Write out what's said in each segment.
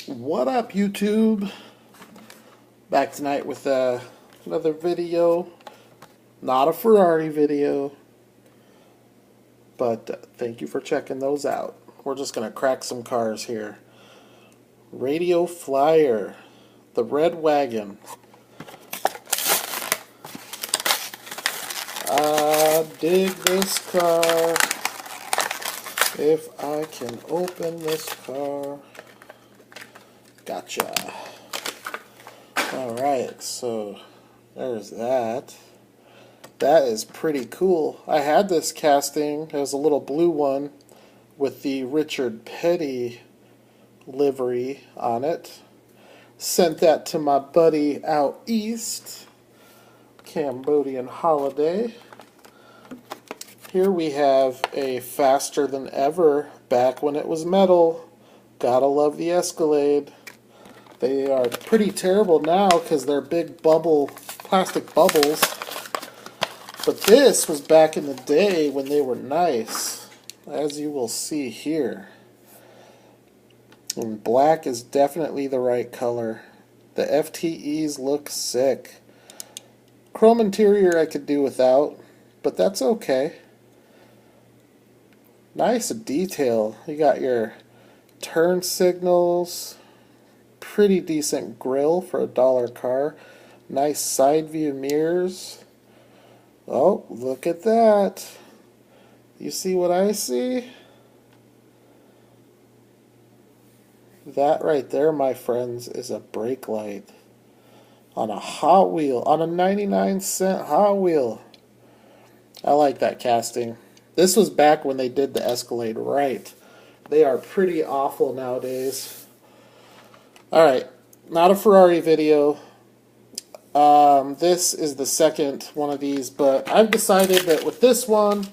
What up, YouTube? Back tonight with another video. Not a Ferrari video, but thank you for checking those out. We're just going to crack some cars here. Radio Flyer, the red wagon. I dig this car. If I can open this car. Gotcha. Alright, so there's that. That is pretty cool. I had this casting. It was a little blue one with the Richard Petty livery on it. Sent that to my buddy out east, Cambodian Holiday. Here we have a Faster Than Ever, back when it was metal. Gotta love the Escalade. They are pretty terrible now because they're big plastic bubbles. But this was back in the day when they were nice, as you will see here. And black is definitely the right color. The FTEs look sick. Chrome interior I could do without, but that's okay. Nice detail. You got your turn signals. Pretty decent grille for a $1 car. Nice side view mirrors. Oh, look at that. You see what I see? That right there, my friends, is a brake light on a Hot Wheel, on a 99-cent Hot Wheel. I like that casting. This was back when they did the Escalade right. They are pretty awful nowadays. Alright, not a Ferrari video. This is the second one of these, but I've decided that with this one,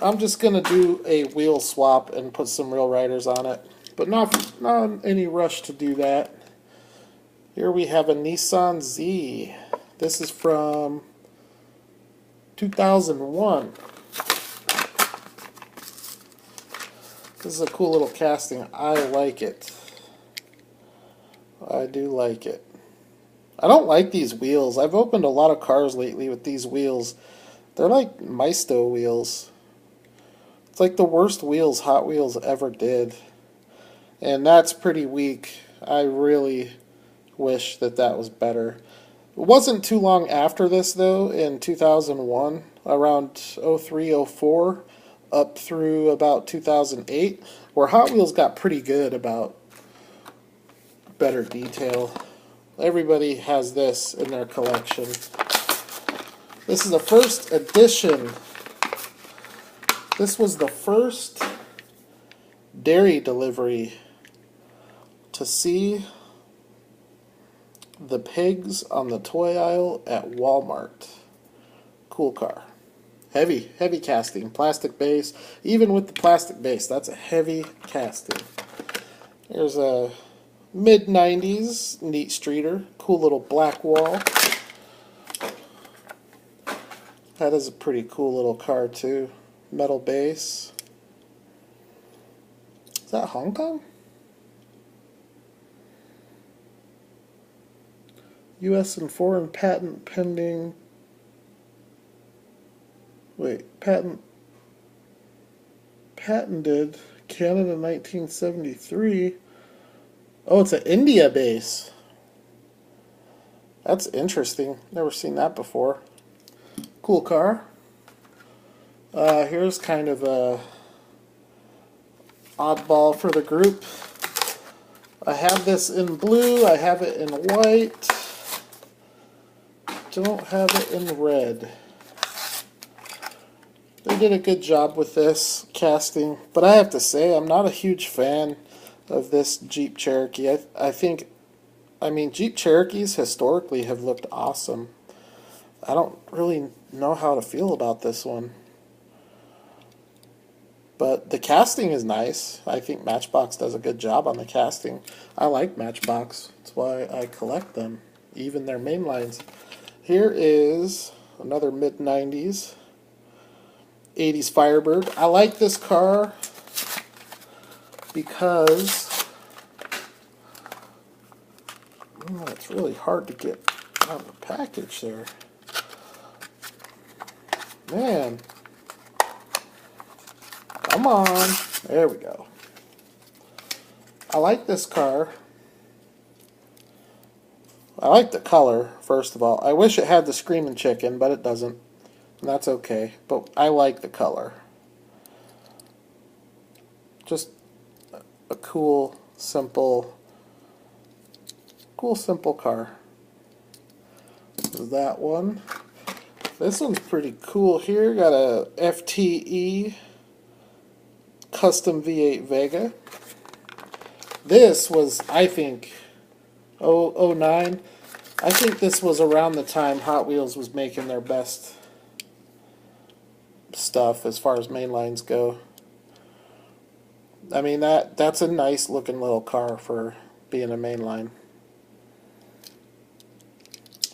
I'm just going to do a wheel swap and put some real riders on it. But not in any rush to do that. Here we have a Nissan Z. This is from 2001. This is a cool little casting. I like it. I do like it. I don't like these wheels. I've opened a lot of cars lately with these wheels. They're like Maisto wheels. It's like the worst wheels Hot Wheels ever did. And that's pretty weak. I really wish that was better. It wasn't too long after this, though, in 2001, around 03, 04, up through about 2008, where Hot Wheels got pretty good about better detail. Everybody has this in their collection. This is the first edition. This was the first dairy delivery to see the pigs on the toy aisle at Walmart. Cool car. Heavy casting. Plastic base. Even with the plastic base, that's a heavy casting. There's a mid-90s neat streeter. Cool little black wall. That is a pretty cool little car too. Metal base. Is that Hong Kong? U.S. and foreign patent pending. Wait, patented Canada 1973. Oh, it's an India base. That's interesting. Never seen that before. Cool car. Here's kind of a oddball for the group. I have this in blue. I have it in white. Don't have it in red. They did a good job with this casting, but I have to say I'm not a huge fan of this Jeep Cherokee. I mean, Jeep Cherokees historically have looked awesome. I don't really know how to feel about this one. But the casting is nice. I think Matchbox does a good job on the casting. I like Matchbox. That's why I collect them, even their Mainlines. Here is another mid-90s, 80s Firebird. I like this car because Oh, it's really hard to get out of the package there. Man. Come on. There we go. I like this car. I like the color, first of all. I wish it had the Screaming Chicken, but it doesn't. And that's okay. But I like the color. Just a cool, simple car. That one. This one's pretty cool here. Got a FTE Custom V8 Vega. This was, I think, 09. I think this was around the time Hot Wheels was making their best stuff as far as mainlines go. I mean, that's a nice looking little car for being a mainline.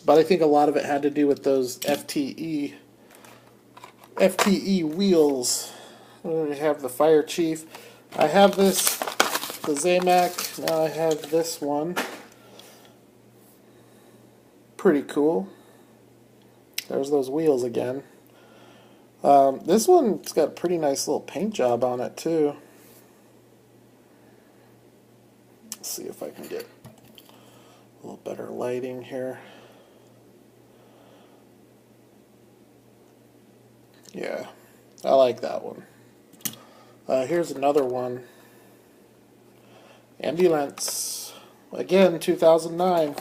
But I think a lot of it had to do with those FTE wheels. We have the Fire Chief. I have this, the Zamac. Now I have this one. Pretty cool. There's those wheels again. This one's got a pretty nice little paint job on it too. Let's see if I can get a little better lighting here. Yeah, I like that one. Here's another one. Ambulance. Again, 2009.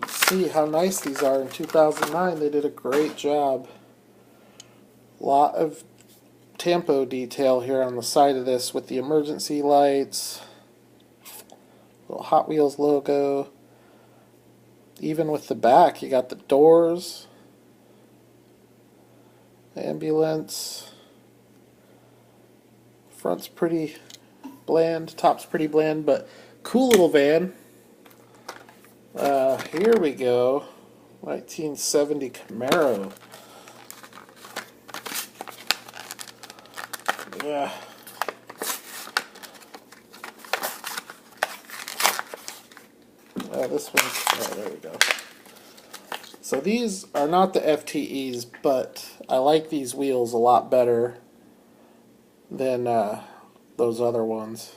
See how nice these are in 2009. They did a great job. Lot of tampo detail here on the side of this with the emergency lights. Little Hot Wheels logo. Even with the back, you got the doors. Ambulance. Front's pretty bland, top's pretty bland, but cool little van. Here we go. 1970 Camaro. Yeah. This one, oh, there we go. So these are not the FTEs, but I like these wheels a lot better than those other ones.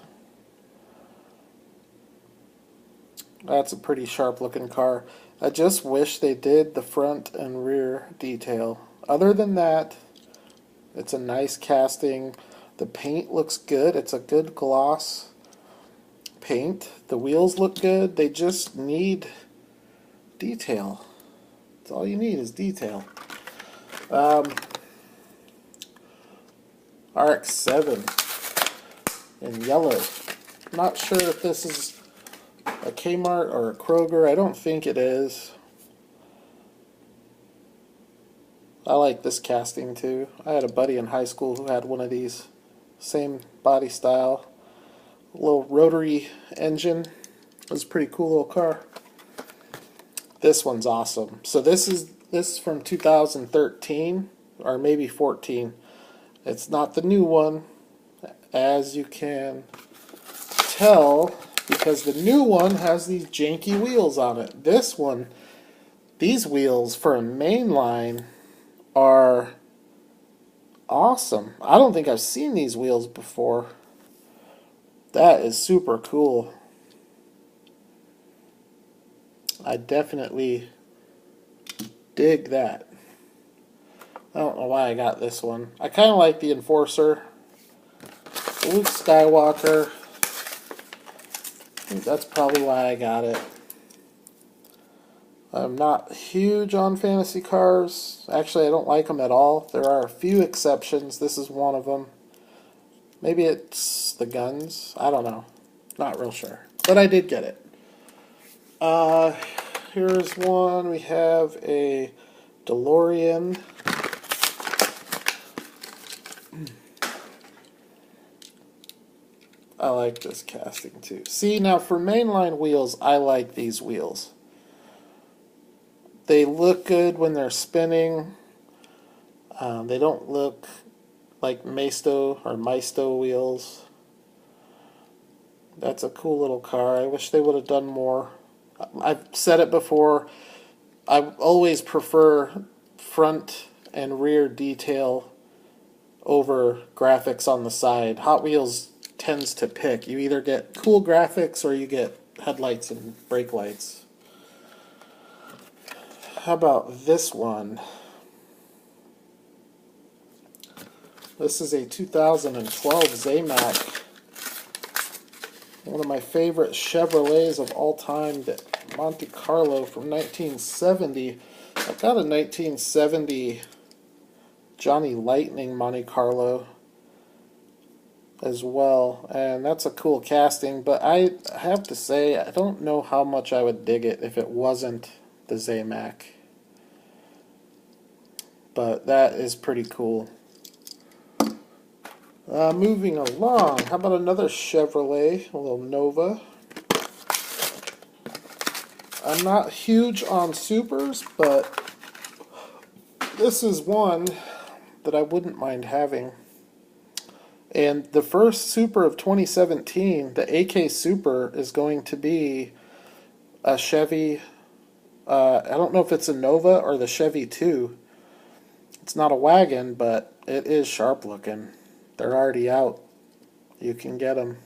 That's a pretty sharp looking car. I just wish they did the front and rear detail. Other than that, it's a nice casting. The paint looks good. It's a good gloss paint. The wheels look good. They just need detail. That's all you need is detail. RX-7 in yellow. Not sure if this is a Kmart or a Kroger. I don't think it is. I like this casting too. I had a buddy in high school who had one of these. Same body style. A little rotary engine. It was a pretty cool little car. This one's awesome. So this is from 2013 or maybe 14. It's not the new one, as you can tell, because the new one has these janky wheels on it. This one, these wheels for a mainline are awesome. I don't think I've seen these wheels before. That is super cool. I definitely dig that. I don't know why I got this one. I kind of like the Enforcer. Luke Skywalker. I think that's probably why I got it. I'm not huge on fantasy cars. Actually, I don't like them at all. There are a few exceptions. This is one of them. Maybe it's the guns. I don't know. Not real sure. But I did get it. Here's one. We have a DeLorean. I like this casting too. See, now for mainline wheels, I like these wheels. They look good when they're spinning. They don't look like Maisto wheels. That's a cool little car. I wish they would have done more. I've said it before, I always prefer front and rear detail over graphics on the side. Hot Wheels tends to pick. You either get cool graphics or you get headlights and brake lights. How about this one? This is a 2012 Zamac. One of my favorite Chevrolets of all time, the Monte Carlo from 1970. I've got a 1970 Johnny Lightning Monte Carlo as well, and that's a cool casting, but I have to say I don't know how much I would dig it if it wasn't the Zamac. But that is pretty cool. Moving along, how about another Chevrolet, a little Nova. I'm not huge on Supers, but this is one that I wouldn't mind having. And the first Super of 2017, the AK Super, is going to be a Chevy, I don't know if it's a Nova or the Chevy 2. It's not a wagon, but it is sharp looking. They're already out. You can get them.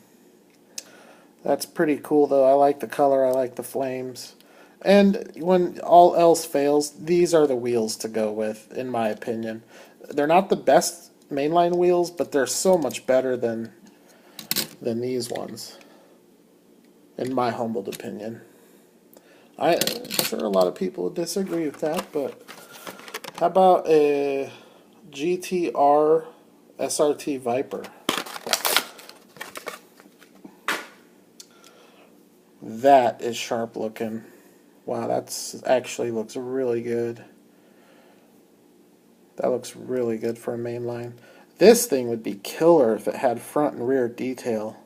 That's pretty cool though. I like the color, I like the flames. And when all else fails, these are the wheels to go with, in my opinion. They're not the best mainline wheels, but they're so much better than these ones, in my humbled opinion. I'm sure a lot of people would disagree with that, but how about a GTR SRT Viper? That is sharp looking. Wow, that's actually looks really good. That looks really good for a mainline. This thing would be killer if it had front and rear detail.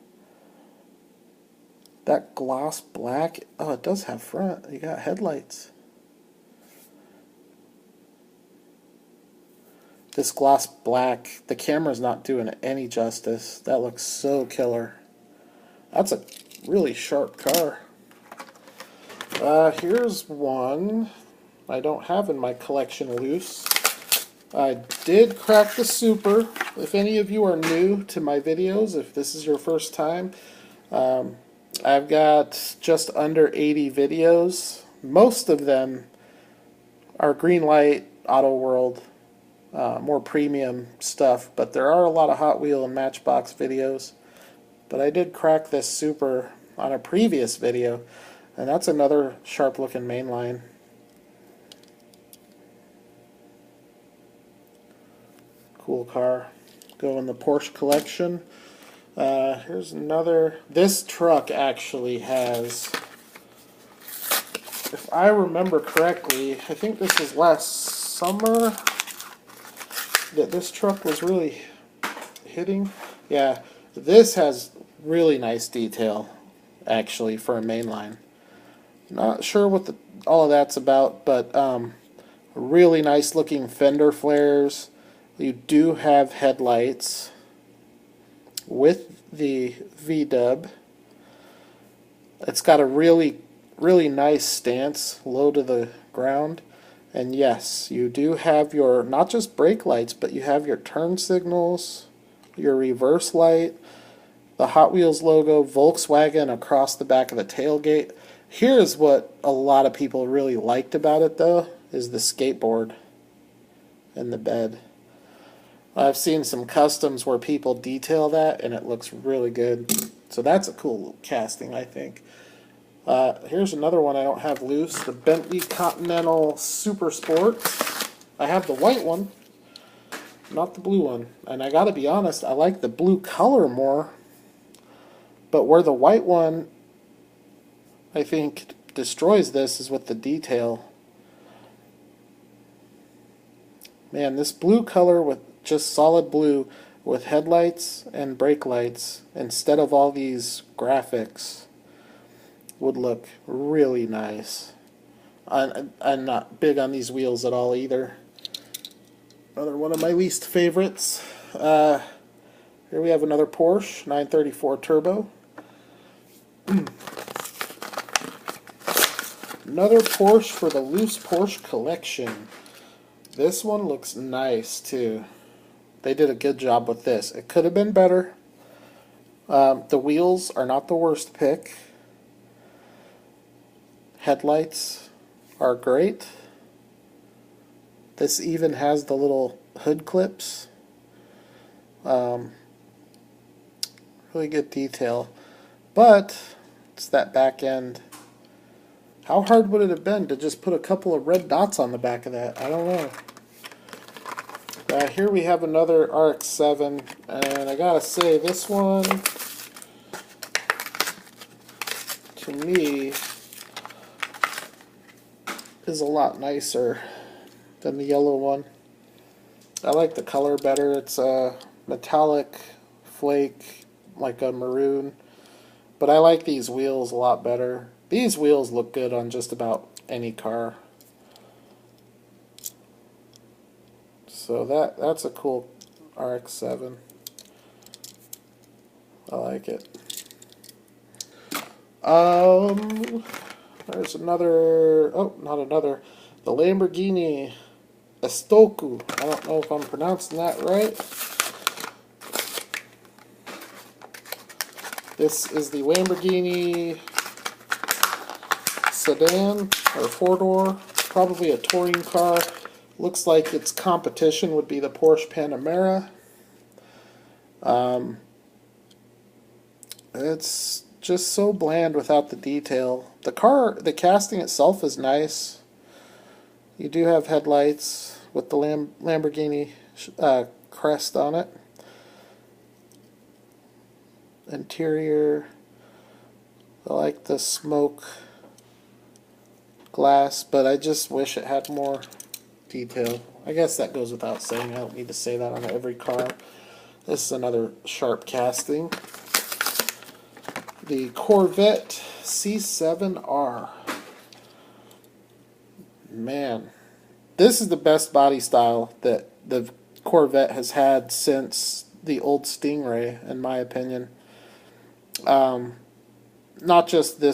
That gloss black, oh, it does have front. You got headlights. This gloss black, the camera's not doing it any justice. That looks so killer. That's a really sharp car. Here's one I don't have in my collection loose. I did crack the Super. If any of you are new to my videos, if this is your first time, I've got just under 80 videos. Most of them are Greenlight, Auto World, more premium stuff, but there are a lot of Hot Wheel and Matchbox videos. But I did crack this Super on a previous video, and that's another sharp looking mainline. Cool car. Go in the Porsche collection. Here's another. This truck actually has, if I remember correctly, I think this was last summer that this truck was really hitting. Yeah, this has really nice detail actually for a mainline. Not sure what all of that's about, but really nice looking fender flares. You do have headlights with the V-dub. It's got a really nice stance, low to the ground. And yes, you do have your, not just brake lights, but you have your turn signals, your reverse light, the Hot Wheels logo, Volkswagen across the back of the tailgate. Here's what a lot of people really liked about it though, is the skateboard and the bed. I've seen some customs where people detail that and it looks really good. So that's a cool little casting, I think. Here's another one I don't have loose, the Bentley Continental Super Sport. I have the white one, not the blue one. And I gotta be honest, I like the blue color more. But where the white one, I think, destroys this is with the detail. Man, this blue color with just solid blue with headlights and brake lights instead of all these graphics would look really nice. I'm not big on these wheels at all either. Another one of my least favorites. Here we have another Porsche 934 Turbo. Another Porsche for the Loose Porsche collection. This one looks nice too. They did a good job with this. It could have been better. The wheels are not the worst pick. Headlights are great. This even has the little hood clips. Really good detail. But it's that back end. How hard would it have been to just put a couple of red dots on the back of that? I don't know. Here we have another RX-7, and I gotta say, this one, to me, is a lot nicer than the yellow one. I like the color better. It's a metallic flake, like a maroon. But I like these wheels a lot better. These wheels look good on just about any car. So that's a cool RX-7. I like it. There's another, oh, not another, the Lamborghini Estoku. I don't know if I'm pronouncing that right. This is the Lamborghini sedan, or four-door, probably a touring car. Looks like its competition would be the Porsche Panamera. It's just so bland without the detail. The casting itself is nice. You do have headlights with the Lamborghini crest on it. Interior, I like the smoke glass, but I just wish it had more detail. I guess that goes without saying. I don't need to say that on every car. This is another sharp casting. The Corvette C7R. Man, this is the best body style that the Corvette has had since the old Stingray, in my opinion. Not just the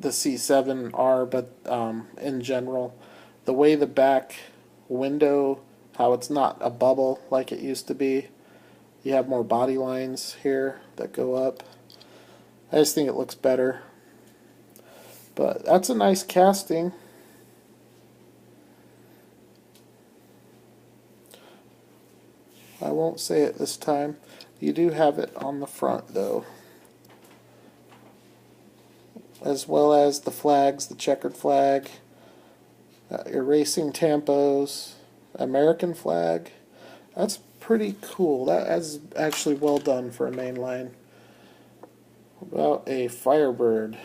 C7R, but in general. The way the back window, how it's not a bubble like it used to be. You have more body lines here that go up. I just think it looks better. But that's a nice casting. I won't say it this time. You do have it on the front though, as well as the flags, the checkered flag, your racing tampos, American flag. That's pretty cool. That is actually well done for a mainline. About a Firebird.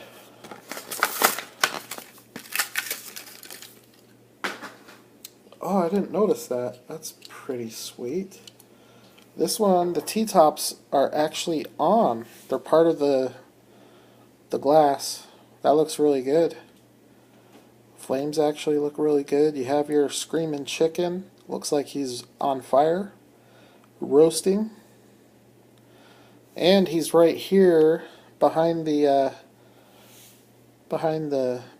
Oh, I didn't notice that. That's pretty sweet. This one, the T-tops are actually on. They're part of the glass. That looks really good. Flames actually look really good. You have your Screaming Chicken. Looks like he's on fire, roasting. And he's right here behind the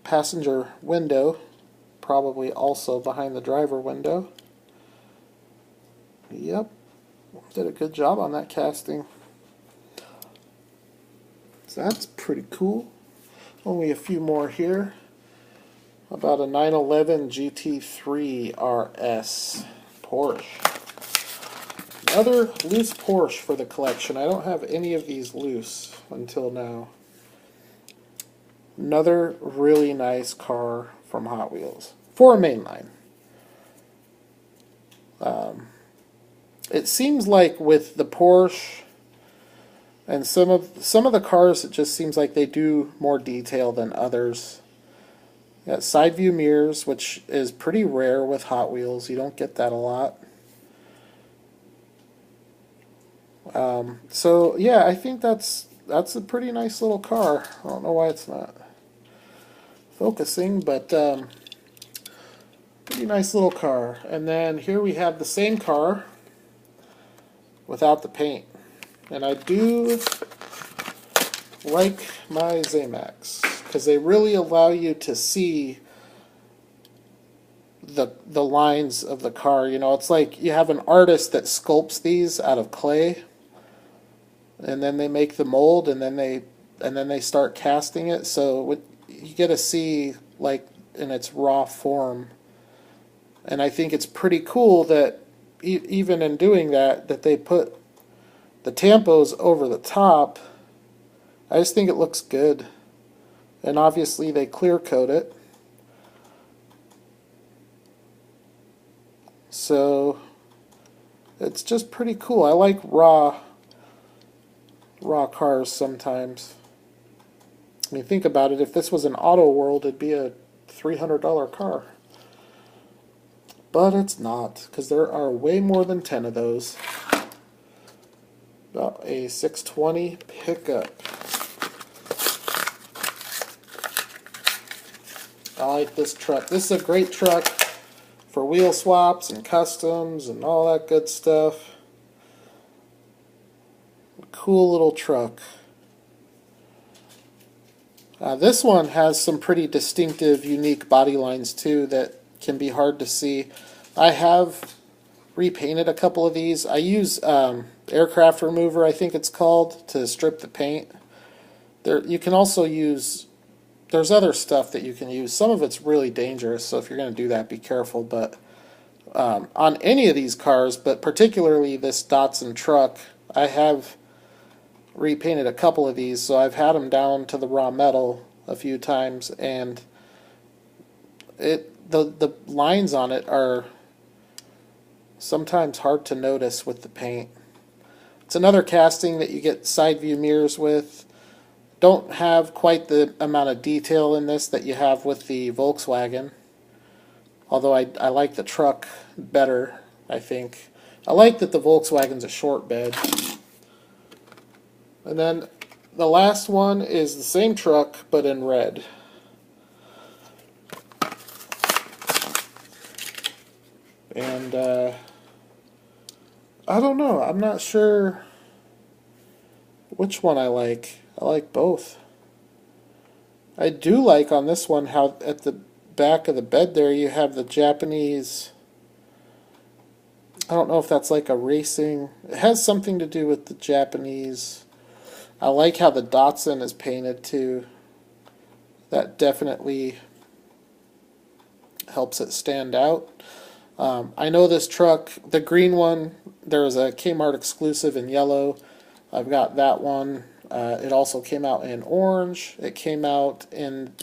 passenger window, probably also behind the driver window. Yep, did a good job on that casting. So that's pretty cool. Only a few more here. About a 911 GT3 RS Porsche. Another loose Porsche for the collection. I don't have any of these loose until now. Another really nice car from Hot Wheels for a mainline. It seems like with the Porsche and some of the cars, it just seems like they do more detail than others. You got side view mirrors, which is pretty rare with Hot Wheels. You don't get that a lot. So yeah, I think that's a pretty nice little car. I don't know why it's not focusing, but pretty nice little car. And then here we have the same car without the paint. And I do like my Zamax because they really allow you to see the lines of the car. You know, it's like you have an artist that sculpts these out of clay, and then they make the mold, and then they start casting it. So you get to see like in its raw form. And I think it's pretty cool that even in doing that they put the tampos over the top. I just think it looks good. And obviously they clear coat it. So it's just pretty cool. I like raw cars sometimes. I mean, think about it. If this was an Auto World, it'd be a $300 car. But it's not, because there are way more than 10 of those. About a 620 pickup. I like this truck. This is a great truck for wheel swaps and customs and all that good stuff. Cool little truck. This one has some pretty distinctive, unique body lines too that can be hard to see. I have repainted a couple of these. I use aircraft remover, I think it's called, to strip the paint. You can also use, there's other stuff that you can use. Some of it's really dangerous, so if you're going to do that, be careful. But on any of these cars, but particularly this Datsun truck, I have repainted a couple of these, so I've had them down to the raw metal a few times, and the lines on it are sometimes hard to notice with the paint. It's another casting that you get side view mirrors with. Don't have quite the amount of detail in this that you have with the Volkswagen, although I like the truck better, I think. I like that the Volkswagen's a short bed. And then the last one is the same truck but in red. And I don't know, I'm not sure which one I like. I like both. I do like on this one how at the back of the bed there you have the Japanese, I don't know if that's like a racing, it has something to do with the Japanese. I like how the Datsun is painted too. That definitely helps it stand out. I know this truck, the green one, there was a Kmart exclusive in yellow. I've got that one. It also came out in orange. It came out in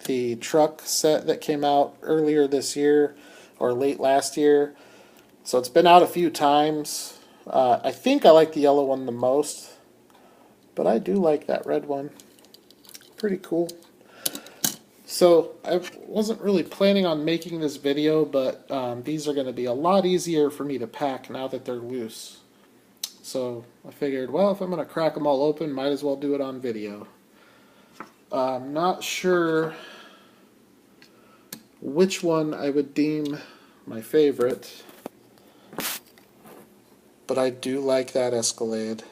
the truck set that came out earlier this year or late last year. So it's been out a few times. I think I like the yellow one the most, but I do like that red one. Pretty cool. So I wasn't really planning on making this video, but these are going to be a lot easier for me to pack now that they're loose. So I figured, well, if I'm going to crack them all open, might as well do it on video. I'm not sure which one I would deem my favorite, but I do like that Escalade.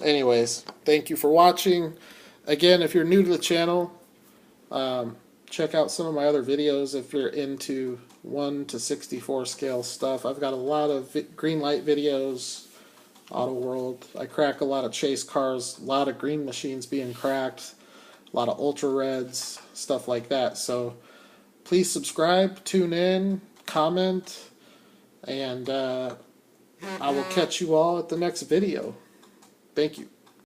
Anyways, thank you for watching. Again, if you're new to the channel, check out some of my other videos if you're into 1 to 64 scale stuff. I've got a lot of green light videos, Auto World. I crack a lot of chase cars, a lot of green machines being cracked, a lot of ultra reds, stuff like that. So please subscribe, tune in, comment, and I will catch you all at the next video. Thank you.